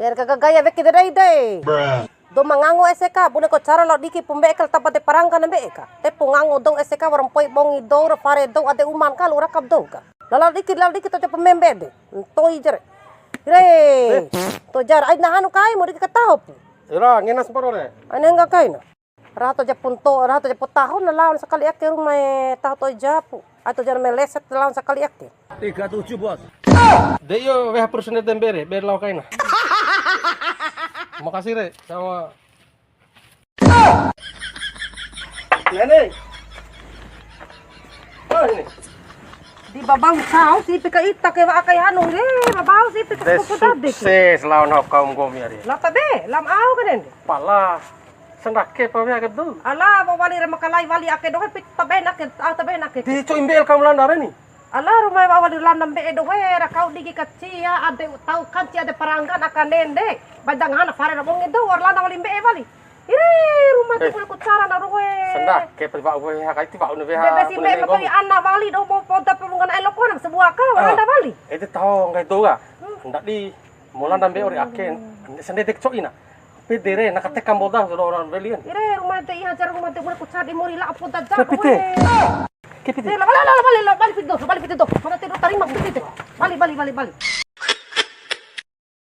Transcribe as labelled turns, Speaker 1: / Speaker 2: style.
Speaker 1: Ya kagaya vek dai. Do mangango SK bune ko cara lo diki pumbekel tapat de parangkan mbeka. Te pungango do SK waram poi bongi do fare do ade uman kal urakap do ka. Lala diki to te pemembede. Toi jere. Re. To jar ai nahanu kai mo diki katahop.
Speaker 2: Ira ngenas parore.
Speaker 1: Ane enggak kaina. Rato ja punto, rato ja tahun na lawan sekali ak rumah tahu to japu. Atau jar meleset lawan sekali ak.
Speaker 3: 37 bos.
Speaker 2: Deyo weh personet tembere ber lau kaina. Makasih re sama. Nenek. Oh ini.
Speaker 1: Di babang sao si pika ita ke wa kay hanong babao si pika pupudadik.
Speaker 2: Ses lawan hop kaum gomiari.
Speaker 1: Lata be, lam au kanen.
Speaker 2: Pala. Sendake pa ya gedu.
Speaker 1: Ala bawali ra makalay wali ake do pit tabe nak tabe nak.
Speaker 2: Di co imbel kaum landare ni.
Speaker 1: Ala rumah bawali landam be do ra kau digi kacia ade tau kanci ade paranggan akan dende. Badang anak fare ra bong edo war landa wali be wali. Ire rumah tu pul kucara na roe.
Speaker 2: Sendake pa ba we ha kai ti ba ne we ha.
Speaker 1: Bebe si be pa anak wali do mo ponta pemungan elok orang sebuah ka landa wali.
Speaker 2: Itu tahu ngai tu ga. Ndak di mulan dambe ori aken. Sende dek co ina. Pedere nakate kamboda do orang belian.
Speaker 1: Ire rumah te iha jar rumah te pul kucara di muri la ponta jar.
Speaker 2: Kepite. Kepite.
Speaker 1: Bali pintu. Mana tidur taring mak pintu. Bali.